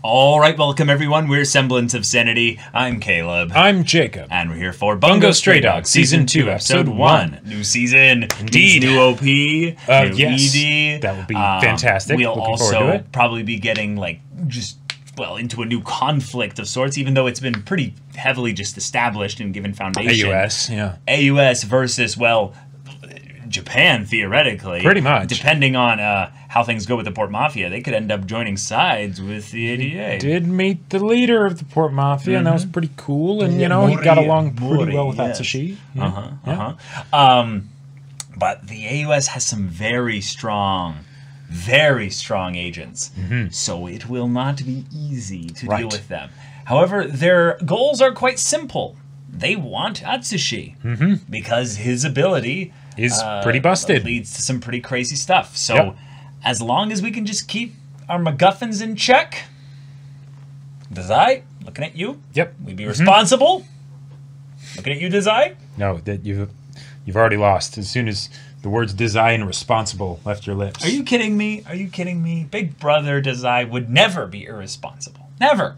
All right, welcome everyone. We're Semblance of Sanity. I'm Caleb. I'm Jacob. And we're here for Bungou Stray Dogs, Season 2, Episode 1. New season. Indeed. New OP. New yes. ED. That would be fantastic. We'll Looking forward to also it. probably be getting, like, just, well, into a new conflict of sorts, even though it's been pretty heavily just established and given foundation. AUS, yeah. AUS versus, well, Japan, theoretically. Pretty much. Depending on how things go with the Port Mafia, they could end up joining sides with the ADA. Did meet the leader of the Port Mafia, and that was pretty cool. And, you know, he got along pretty well with Atsushi. Yeah. But the AUS has some very strong agents. So it will not be easy to deal with them. However, their goals are quite simple. They want Atsushi because his ability is pretty busted. Leads to some pretty crazy stuff. So as long as we can just keep our MacGuffins in check, Dazai, looking at you. Yep. We be responsible. Looking at you, Dazai. No, that you've already lost as soon as the words Dazai and responsible left your lips. Are you kidding me? Are you kidding me? Big brother Dazai would never be irresponsible. Never.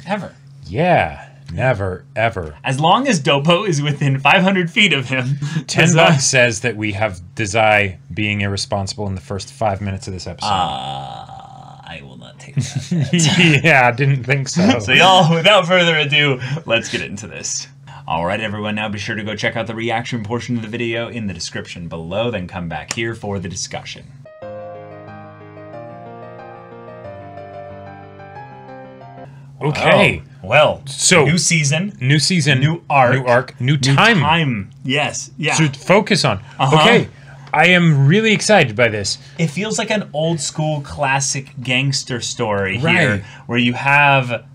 Ever. Yeah. Never, ever. As long as Dopo is within 500 feet of him. $10 says that we have Dazai being irresponsible in the first 5 minutes of this episode. I will not take that. Yeah, I didn't think so. So y'all, without further ado, let's get into this. Alright everyone, now be sure to go check out the reaction portion of the video in the description below, then come back here for the discussion. Okay. Well, so new season, new arc, new time. Yes, yeah. To focus on. Okay, I am really excited by this. It feels like an old school classic gangster story here, where you have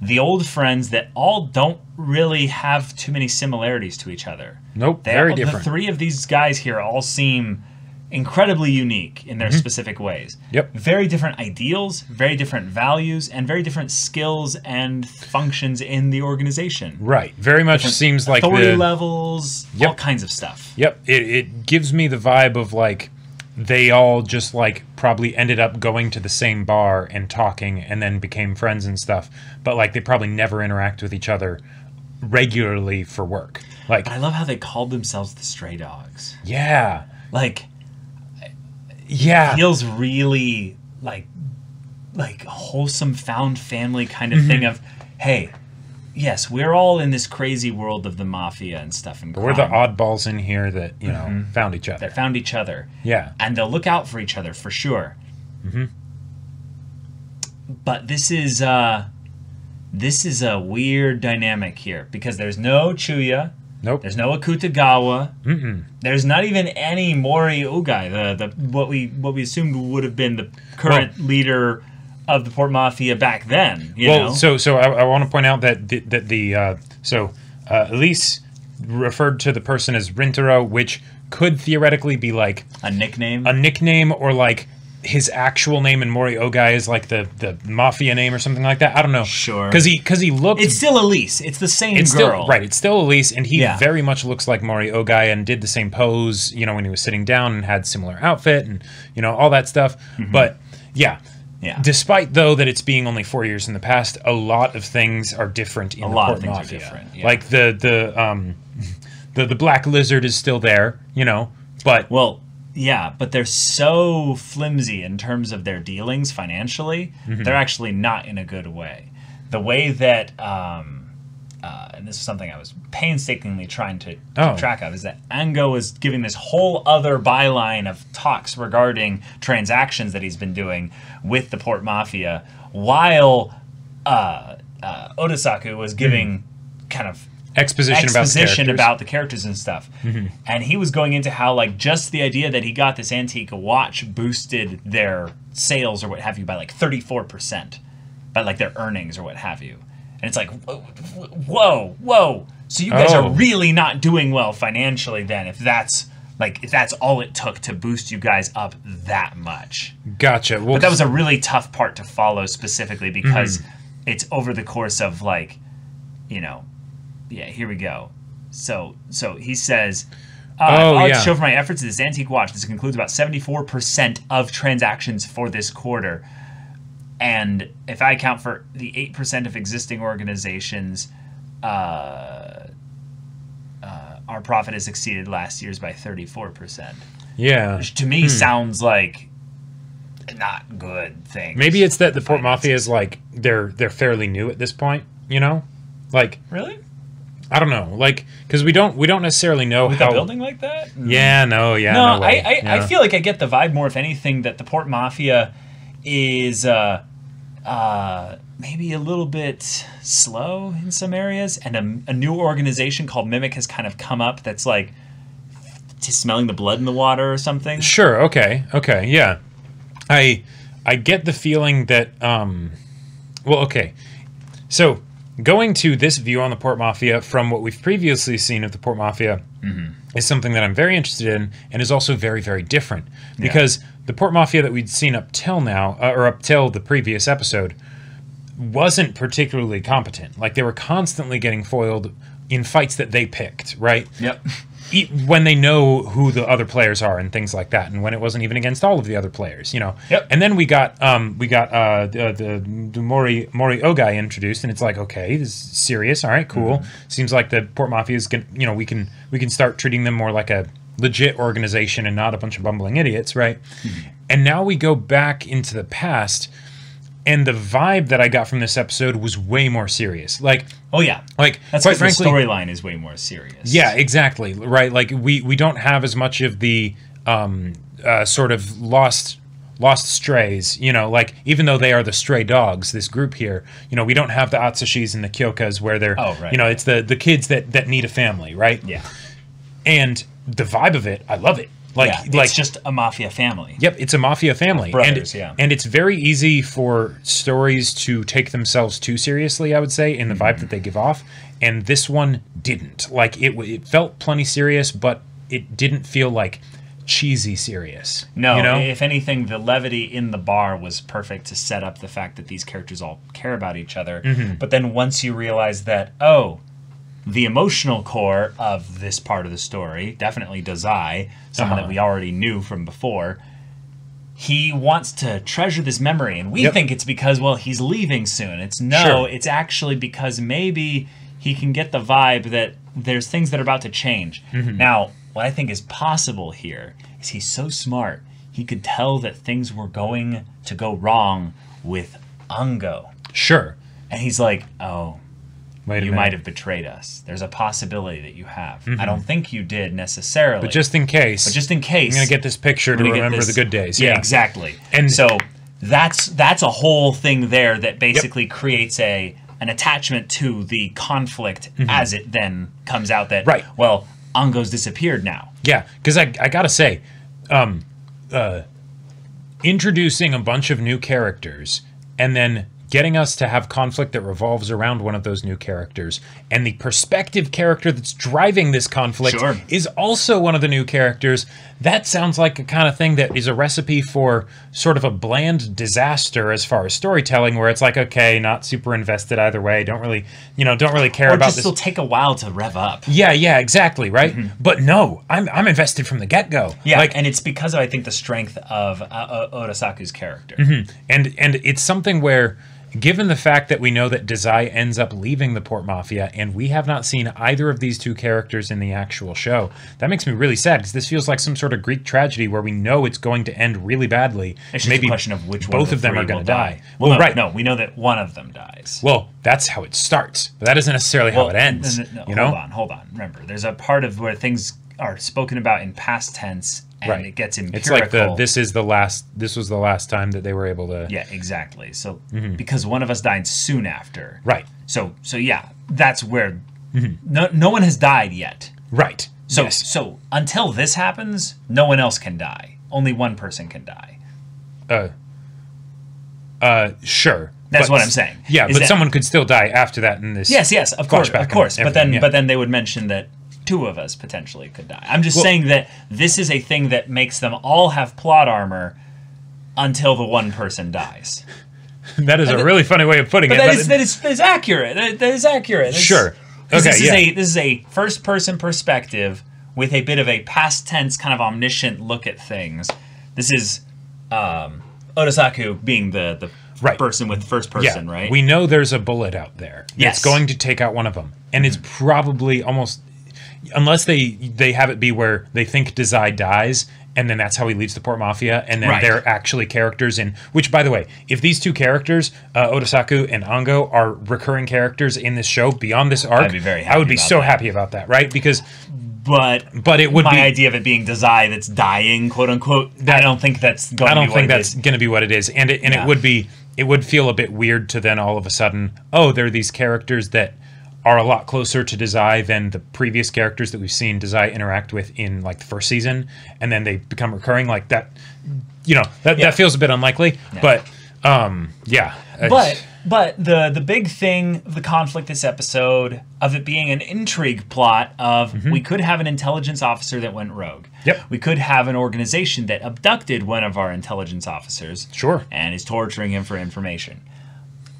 the old friends that all don't really have too many similarities to each other. Nope, very different. The three of these guys here all seem incredibly unique in their specific ways. Yep. Very different ideals, very different values, and very different skills and functions in the organization. Right. Very much Different seems like authority levels, all kinds of stuff. Yep. It gives me the vibe of like they all just like probably ended up going to the same bar and talking and then became friends and stuff. But like they probably never interact with each other regularly for work. Like, but I love how they called themselves the Stray Dogs. Yeah. Like, yeah, feels really like wholesome found family kind of thing of, hey, yes, we're all in this crazy world of the mafia and stuff, and we're the oddballs in here that you know found each other. That found each other. Yeah, and they'll look out for each other for sure. But this is a weird dynamic here because there's no Chuya. Nope. There's no Akutagawa. There's not even any Mori Ogai, the what we assumed would have been the current leader of the Port Mafia back then. You know? So I want to point out that Elise referred to the person as Rintaro, which could theoretically be like a nickname, or like his actual name, and Mori Ogai is like the mafia name or something like that. I don't know. Sure. Because he looked. It's still Elise. It's the same girl. Still, right. It's still Elise, and he very much looks like Mori Ogai and did the same pose. You know, when he was sitting down and had similar outfit and you know all that stuff. But yeah. Yeah. Despite though that it's being only 4 years in the past, a lot of things are different in the Port Mafia. Like the Black Lizard is still there. You know, but yeah, but they're so flimsy in terms of their dealings financially. They're actually not in a good way. The way that, and this is something I was painstakingly trying to keep track of, is that Ango is giving this whole other byline of talks regarding transactions that he's been doing with the Port Mafia, while Odasaku was giving kind of exposition about the characters and stuff. And he was going into how like just the idea that he got this antique watch boosted their sales or what have you by like 34%, by like their earnings or what have you. And it's like, whoa. So you guys are really not doing well financially then, if that's all it took to boost you guys up that much. Gotcha. Well, but that was a really tough part to follow specifically because it's over the course of like, you know, yeah, here we go. So he says, I'd like to show for my efforts this antique watch. This concludes about 74% of transactions for this quarter. And if I account for the 8% of existing organizations, our profit has exceeded last year's by 34%. Yeah. Which to me sounds like not good things. Maybe it's that the Port Mafia is like they're fairly new at this point, you know? Like really? I don't know. Like cuz we don't necessarily know with how a building like that? Yeah, no, yeah. No, I feel like I get the vibe more if anything that the Port Mafia is maybe a little bit slow in some areas, and a new organization called Mimic has kind of come up that's like smelling the blood in the water or something. Sure, okay, yeah. I get the feeling that well, okay. So, going to this view on the Port Mafia from what we've previously seen of the Port Mafia is something that I'm very interested in, and is also very, very different. Because the Port Mafia that we'd seen up till now, or up till the previous episode, wasn't particularly competent. Like, they were constantly getting foiled in fights that they picked, right? Yep. When they know who the other players are and things like that, and when it wasn't even against all of the other players, you know. Yep. And then we got the Mori Ogai introduced, and it's like, okay, this is serious. All right, cool. Seems like the Port Mafia is gonna, you know, we can start treating them more like a legit organization and not a bunch of bumbling idiots, right? And now we go back into the past. And the vibe that I got from this episode was way more serious. Like, oh yeah, like that's quite frankly, the storyline is way more serious. Yeah, exactly. Right. Like we don't have as much of the sort of lost strays. You know, like even though they are the stray dogs, this group here, you know, we don't have the Atsushis and the Kyokas where they're, you know, it's the kids that need a family, right? Yeah. And the vibe of it, I love it. Like, it's just a mafia family. Yep, it's a mafia family. Brothers, and it's very easy for stories to take themselves too seriously, I would say, in the vibe that they give off. And this one didn't. Like, it felt plenty serious, but it didn't feel like cheesy serious. No, you know? If anything, the levity in the bar was perfect to set up the fact that these characters all care about each other. But then once you realize that, oh, the emotional core of this part of the story, definitely Dazai, someone that we already knew from before, he wants to treasure this memory, and we think it's because, well, he's leaving soon. It's it's actually because maybe he can get the vibe that there's things that are about to change. Now, what I think is possible here is he's so smart, he could tell that things were going to go wrong with Bungou. Sure. And he's like, oh, you might have betrayed us. There's a possibility that you have. I don't think you did necessarily. But just in case. I'm going to get this picture to remember the good days. Yeah, exactly. And so that's a whole thing there that basically creates an attachment to the conflict as it then comes out that, well, Bungou's disappeared now. Yeah, because I got to say, introducing a bunch of new characters and then getting us to have conflict that revolves around one of those new characters, and the perspective character that's driving this conflict is also one of the new characters. That sounds like a kind of thing that is a recipe for sort of a bland disaster as far as storytelling, where it's like, okay, not super invested either way, don't really care about this. It'll take a while to rev up. Yeah, exactly, right? But no, I'm invested from the get-go. Yeah, and it's because of, I think, the strength of Urasaku's character. And it's something where, given the fact that we know that Dazai ends up leaving the Port Mafia, and we have not seen either of these two characters in the actual show, that makes me really sad, because this feels like some sort of Greek tragedy where we know it's going to end really badly. It's just maybe a question of which one both of them are going to die. Well, no, we know that one of them dies. Well, that's how it starts, but that isn't necessarily how it ends. Hold on. Remember, there's a part of where things are spoken about in past tense, and it gets empirical. It's like this was the last time that they were able to. Yeah, exactly. So because one of us died soon after. Right. So yeah, that's where no one has died yet. Right. So until this happens, no one else can die. Only one person can die. Sure. That's what I'm saying. Yeah, but someone could still die after that in this. Yes, of course. But then they would mention that two of us potentially could die. I'm just saying that this is a thing that makes them all have plot armor until the one person dies. That is a really funny way of putting it. That is accurate. That is accurate. Sure. Okay. This is a first person perspective with a bit of a past tense kind of omniscient look at things. This is Urasaku being the person with first person, right? We know there's a bullet out there that's going to take out one of them. And it's probably almost... Unless they have it be where they think Dazai dies, and then that's how he leaves the Port Mafia, and then they're actually characters in... Which, by the way, if these two characters, Otasaku and Ango, are recurring characters in this show beyond this arc, I'd be very happy I would be so happy about that, right? Because... But it would my idea of it being Dazai that's dying, quote unquote, I don't think that's going to be what it is. And it would feel a bit weird to then all of a sudden, oh, there are these characters that are a lot closer to Dazai than the previous characters that we've seen Dazai interact with in like the first season, and then they become recurring like that. That feels a bit unlikely. Yeah. But the big thing, the conflict this episode, of it being an intrigue plot of we could have an intelligence officer that went rogue. Yep. We could have an organization that abducted one of our intelligence officers. Sure. And is torturing him for information.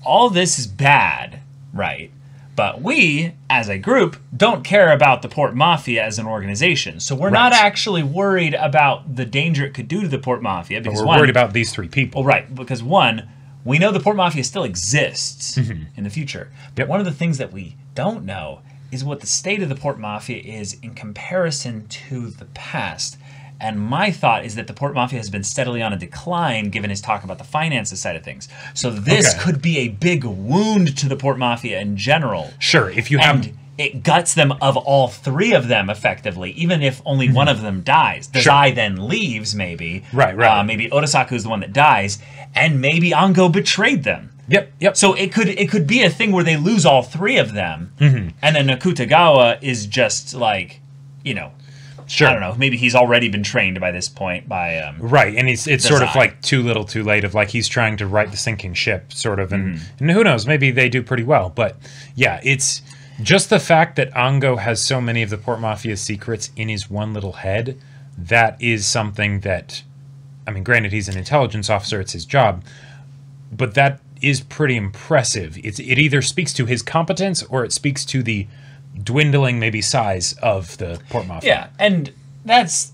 All this is bad, right? But we, as a group, don't care about the Port Mafia as an organization. So we're not actually worried about the danger it could do to the Port Mafia. Because we're worried about these three people. Well, right. Because one... We know the Port Mafia still exists in the future. But one of the things that we don't know is what the state of the Port Mafia is in comparison to the past. And my thought is that the Port Mafia has been steadily on a decline given his talk about the finances side of things. So this could be a big wound to the Port Mafia in general. Sure, if you have... It guts them of all three of them, effectively, even if only one of them dies. Dazai then leaves, maybe. Right. Maybe Otasaku is the one that dies, and maybe Ango betrayed them. Yep. So it could be a thing where they lose all three of them, and then Nakutagawa is just like, Sure. I don't know. Maybe he's already been trained by this point by right, and it's sort of like too little, too late. Of like he's trying to right the sinking ship, sort of, and who knows? Maybe they do pretty well, but yeah, it's. Just the fact that Ango has so many of the Port Mafia's secrets in his one little head, that is something that, I mean, granted, he's an intelligence officer, it's his job, but that is pretty impressive. It either speaks to his competence or it speaks to the dwindling, maybe, size of the Port Mafia. Yeah, and that's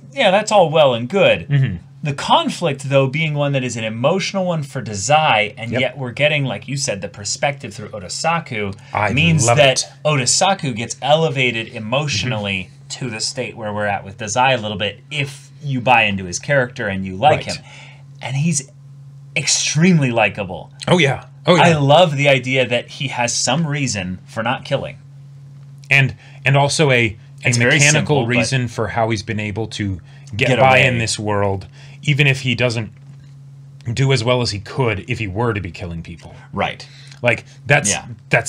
all well and good. The conflict, though, being one that is an emotional one for Dazai, and yet we're getting, like you said, the perspective through Otasaku, means that Otasaku gets elevated emotionally to the state where we're at with Dazai a little bit, if you buy into his character and you like him. And he's extremely likable. Oh, yeah. I love the idea that he has some reason for not killing. And also a mechanical reason for how he's been able to get by in this world, even if he doesn't do as well as he could if he were to be killing people. Right. Like that's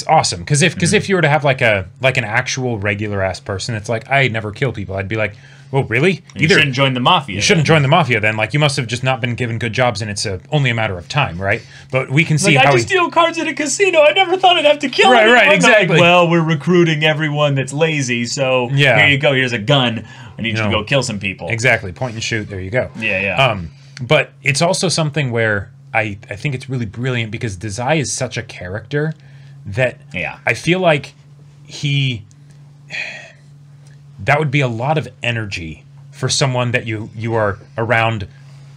awesome. Because if you were to have like an actual regular ass person that's like, I never kill people, I'd be like, well, really? You shouldn't join the Mafia. You shouldn't join the Mafia then. Like, you must have just not been given good jobs, and it's only a matter of time, right? But we can see how I just deal cards at a casino. I never thought I'd have to kill anyone. Right, exactly. Like, well, we're recruiting everyone that's lazy, so here you go. Here's a gun. I need you to go kill some people. Exactly. Point and shoot. There you go. Yeah. But it's also something where I think it's really brilliant because Dazai is such a character that I feel like that would be a lot of energy for someone that you are around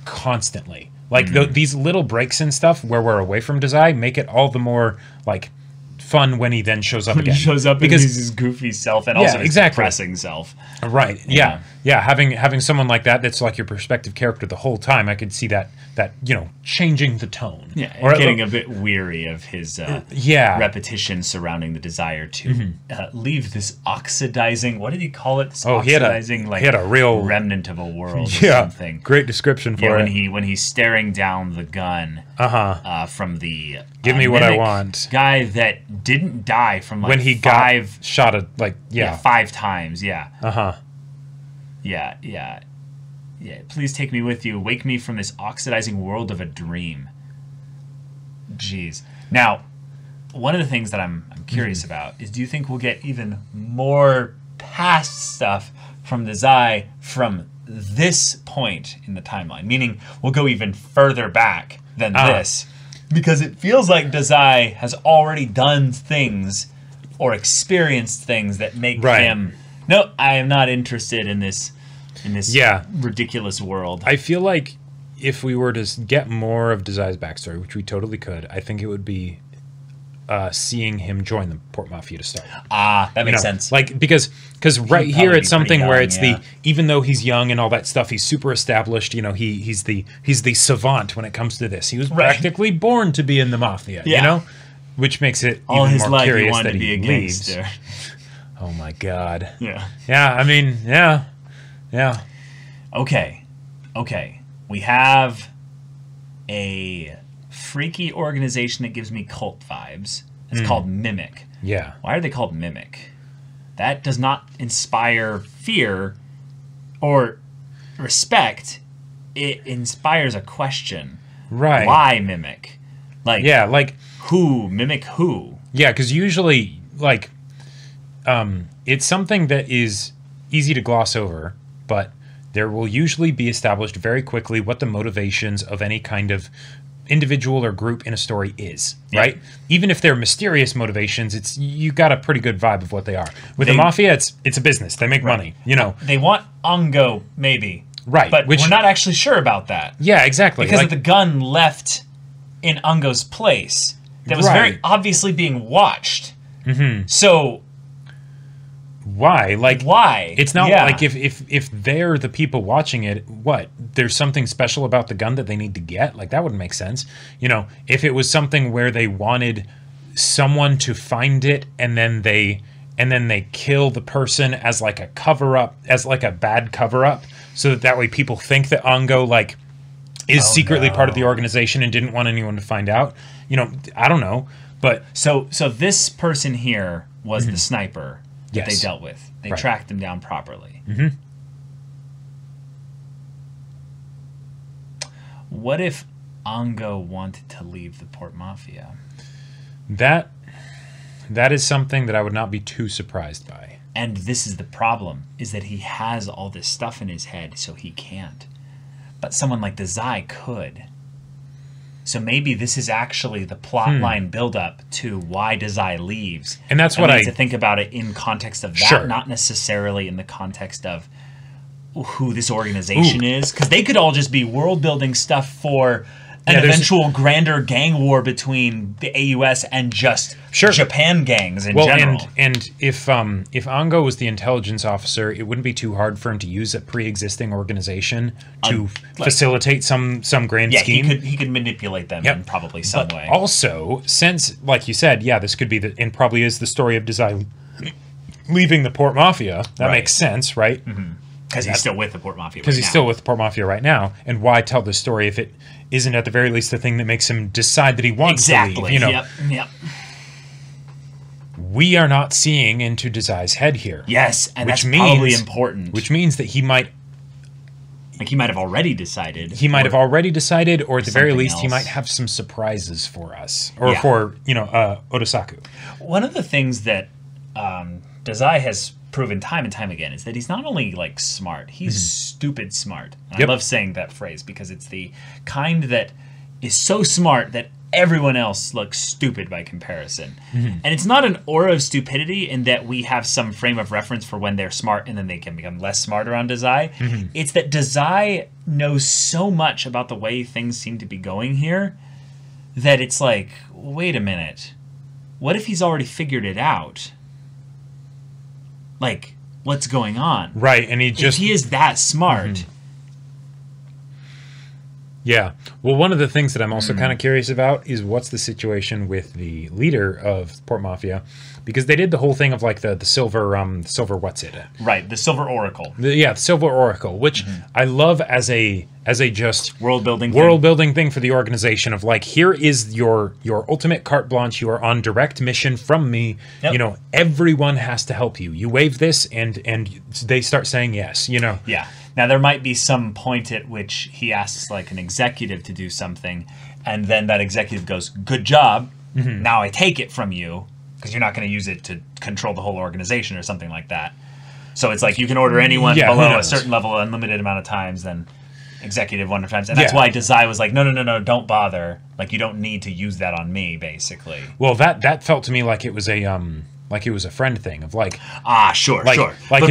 constantly. Like these little breaks and stuff where we're away from Dazai make it all the more like fun when he then shows up again. He shows up because he's his goofy self and also his depressing self. Right. Yeah. Having someone like that's like your perspective character the whole time. I could see that changing the tone. Yeah. Or getting a bit weary of his repetition surrounding the desire to leave this oxidizing. What did he call it? This oxidizing, he had a real remnant of a world. Or something. Great description for it. When he's staring down the gun. From the give me what I want guy that didn't die from like when he got shot at 5 times. Please take me with you. Wake me from this oxidizing world of a dream. Jeez. Now, one of the things that I'm curious about is, do you think we'll get even more past stuff from Dazai from this point in the timeline? Meaning, we'll go even further back than this. Because it feels like Dazai has already done things or experienced things that make him... No, I am not interested in this ridiculous world. I feel like if we were to get more of Dazai's backstory, which we totally could, I think it would be seeing him join the Port Mafia to start. That makes sense. Like because right here it's something young, where it's even though he's young and all that stuff, he's super established. You know, he's the savant when it comes to this. He was practically born to be in the Mafia. You know, which makes it all even his more life curious he wanted that to be a leaves. gangster. Oh my God. Yeah. Yeah. I mean, yeah. Okay. We have a freaky organization that gives me cult vibes. It's called Mimic. Yeah. Why are they called Mimic? That does not inspire fear or respect. It inspires a question. Right. Why Mimic? Like, yeah, like who? Mimic who? Yeah, because usually, like, it's something that is easy to gloss over, but there will usually be established very quickly what the motivations of any kind of individual or group in a story is, right? Even if they're mysterious motivations, you got a pretty good vibe of what they are. With the Mafia, it's a business. They make money, you know. They want Ongo, maybe. Right. But we're not actually sure about that. Yeah, exactly. Because of the gun left in Ongo's place that was very obviously being watched. So why? Like, why? It's not like if they're the people watching it, what? There's something special about the gun that they need to get? Like, that wouldn't make sense. You know, if it was something where they wanted someone to find it and then they kill the person as like a cover-up, as like a bad cover-up, so that way people think that Ongo, like, is secretly part of the organization and didn't want anyone to find out. You know, I don't know. But so this person here was the sniper that they dealt with. They tracked him down properly. What if Ongo wanted to leave the Port Mafia? That is something that I would not be too surprised by. And this is the problem, is that he has all this stuff in his head, so he can't. But someone like Dazai could. So maybe this is actually the plot line buildup to why Dazai leaves. And that's what I need to think about it in context of that, not necessarily in the context of who this organization is. Because they could all just be world-building stuff for an eventual grander gang war between the AUS and just Japan gangs in general. And if Ongo was the intelligence officer, it wouldn't be too hard for him to use a pre-existing organization to facilitate some grand scheme. He could manipulate them in probably some way. Also, since, like you said, this could be and probably is the story of Dazai leaving the Port Mafia. That makes sense, right? Because he's still with the Port Mafia. Because he's still with the Port Mafia right now. And why tell this story if it isn't at the very least the thing that makes him decide that he wants to leave? You know? Yep. We are not seeing into Dazai's head here. Yes, and that's probably important. Which means that he might... Like, he might have already decided. He might have already decided, or at the very least, he might have some surprises for us. Or for, Odasaku. One of the things that Dazai has proven time and time again is that he's not only like smart, he's stupid smart. And I love saying that phrase because it's the kind that is so smart that everyone else looks stupid by comparison. And it's not an aura of stupidity in that we have some frame of reference for when they're smart and then they can become less smart around Dazai. It's that Dazai knows so much about the way things seem to be going here that it's like, wait a minute, what if he's already figured it out? Like, what's going on? Right, and if he is that smart. Yeah. Well, one of the things that I'm also kind of curious about is what's the situation with the leader of Port Mafia, because they did the whole thing of like the silver what's it? Right, the Silver Oracle. The Silver Oracle, which I love as a just world building thing for the organization of like, here is your ultimate carte blanche. You are on direct mission from me. You know, everyone has to help you. You wave this and they start saying yes, you know. Yeah. Now, there might be some point at which he asks, like, an executive to do something, and then that executive goes, good job, now I take it from you, because you're not going to use it to control the whole organization or something like that. So it's like you can order anyone below a certain level an unlimited amount of times, then executive 100 times. And that's why Dazai was like, no, don't bother. Like, you don't need to use that on me, basically. Well, that felt to me like it was a friend thing of like... Sure. Like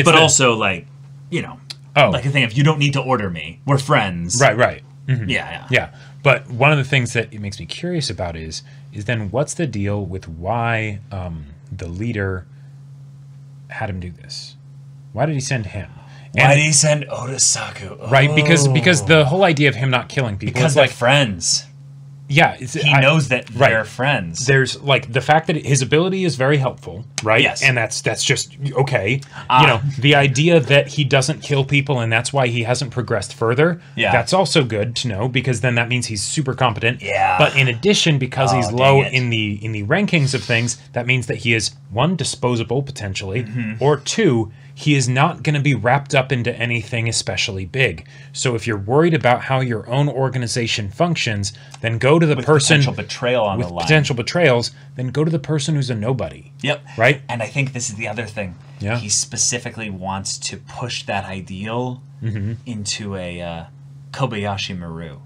but also, like, you know... like a thing of, you don't need to order me. We're friends. Right. Yeah. But one of the things that it makes me curious about is then what's the deal with why the leader had him do this? Why did he send him? Why did he send Otasaku? Oh. Right, because the whole idea of him not killing people because is they're like friends. Yeah, he knows that they're friends. There's like the fact that his ability is very helpful, right? Yes, and that's just okay. You know, the idea that he doesn't kill people and that's why he hasn't progressed further. Yeah, that's also good to know because then that means he's super competent. Yeah, but in addition, because he's low in the rankings of things, that means that he is one, disposable potentially, or two, he is not going to be wrapped up into anything especially big. So if you're worried about how your own organization functions, then go to the person potential betrayal on the line. Potential betrayals, then go to the person who's a nobody. Yep. Right? And I think this is the other thing. Yeah. He specifically wants to push that ideal into a Kobayashi Maru.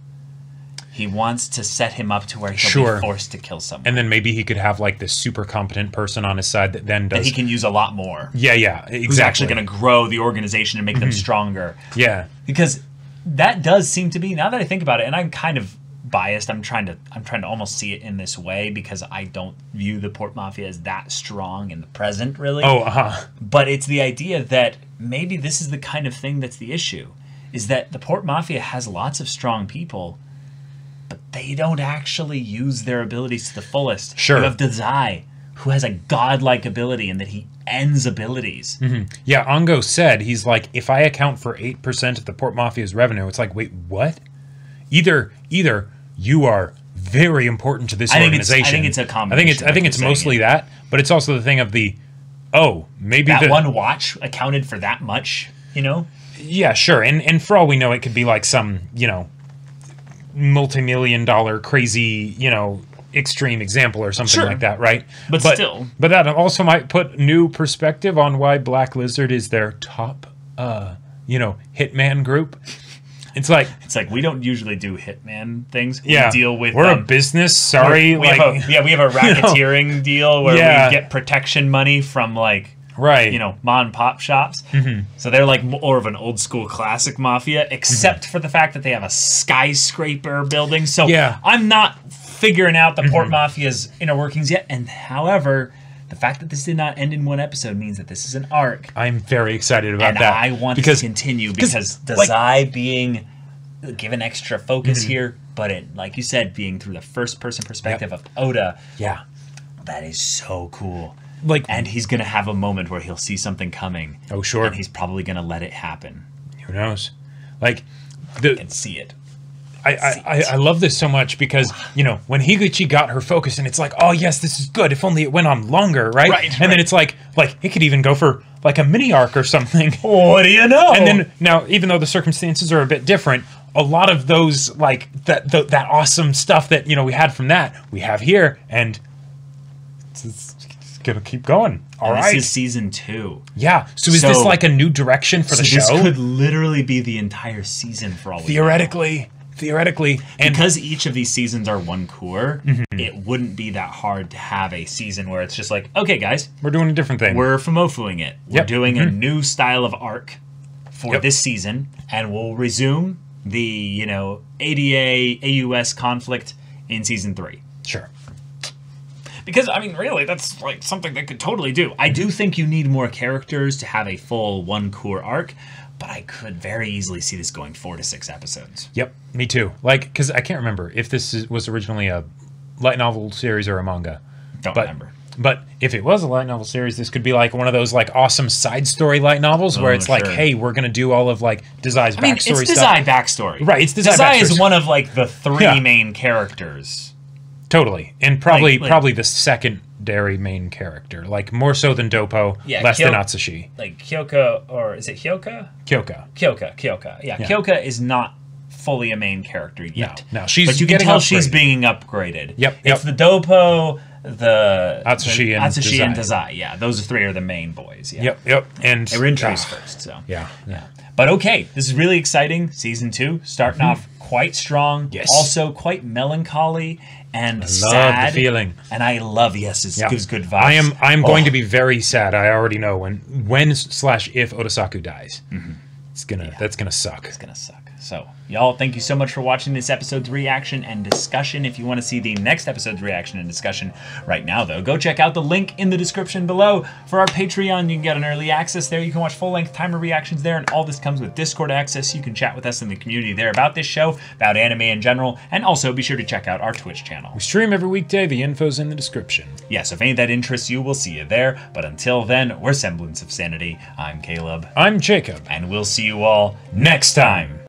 He wants to set him up to where he'll be forced to kill someone. And then maybe he could have like this super competent person on his side that then does... That he can use a lot more. Yeah, exactly. Who's actually going to grow the organization and make them stronger. Yeah. Because that does seem to be, now that I think about it, and I'm kind of biased, I'm trying to almost see it in this way because I don't view the Port Mafia as that strong in the present, really. But it's the idea that maybe this is the kind of thing that's the issue, is that the Port Mafia has lots of strong people, but they don't actually use their abilities to the fullest. Sure. You have Dazai, who has a godlike ability in that he ends abilities. Yeah, Ongo said, he's like, if I account for 8% of the Port Mafia's revenue, it's like, wait, what? Either you are very important to this organization. I think it's a combination. I think it's mostly that, but it's also the thing of the, maybe that one watch accounted for that much, you know? Yeah, sure. And for all we know, it could be like some, multi-million-dollar crazy, extreme example or something like that, right? But still. But that also might put new perspective on why Black Lizard is their top, hitman group. It's like we don't usually do hitman things. Yeah, we deal with. We're a business. Sorry, we have a racketeering deal where we get protection money from mom and pop shops. So they're like more of an old school classic mafia, except for the fact that they have a skyscraper building. So I'm not figuring out the Port Mafia's inner workings yet. And however, the fact that this did not end in one episode means that this is an arc. I'm very excited about that. And I want it to continue because Dazai being given extra focus here, but it, like you said, being through the first person perspective of Oda. Yeah. That is so cool. And he's going to have a moment where he'll see something coming. Oh, sure. And he's probably going to let it happen. Who knows? I can see it. I love this so much because, when Higuchi got her focus and it's like, oh, yes, this is good. If only it went on longer, right? And then it's like it could even go for like a mini arc or something. What do you know? And then now, even though the circumstances are a bit different, a lot of those that awesome stuff that, we had from that, we have here. And it's going to keep going. All right. This is season 2. Yeah. So is this like a new direction for the show? This could literally be the entire season for all we know. Theoretically, and because each of these seasons are one core, it wouldn't be that hard to have a season where it's just like, okay, guys, we're doing a different thing. We're Fumofuing it. We're doing a new style of arc for this season, and we'll resume the ADA AUS conflict in season 3. Sure. Because really, that's like something they could totally do. I do think you need more characters to have a full one core arc. But I could very easily see this going 4 to 6 episodes. Yep, me too. Because I can't remember if this was originally a light novel series or a manga. Don't remember. But if it was a light novel series, this could be like one of those awesome side story light novels where it's like, hey, we're going to do all of Dazai's backstory it's stuff. Dazai backstory. Right, it's Dazai backstory. Dazai is one of the 3 main characters. Totally. And probably the secondary main character. More so than Doppo, less than Atsushi. Kyoka, or is it Hyoka? Kyoka. Yeah, Kyoka is not fully a main character yet. No, she's but you can tell she's being upgraded. Yep. It's the Doppo, the Atsushi and Dazai. Yeah, those 3 are the main boys. Yeah. Yep. And they were introduced first. So yeah. But okay, this is really exciting. Season 2 starting off quite strong. Yes. Also quite melancholy and sad. I love the feeling. And I love, it gives good vibes. I am going to be very sad. I already know when/if Otasaku dies. that's gonna suck. It's gonna suck. So, y'all, thank you so much for watching this episode's reaction and discussion. If you want to see the next episode's reaction and discussion right now, though, go check out the link in the description below for our Patreon. You can get an early access there. You can watch full-length timer reactions there, and all this comes with Discord access. You can chat with us in the community there about this show, about anime in general, and also be sure to check out our Twitch channel. We stream every weekday. The info's in the description. Yeah, so if any of that interests you, we'll see you there. But until then, we're Semblance of Sanity. I'm Caleb. I'm Jacob. And we'll see you all next time.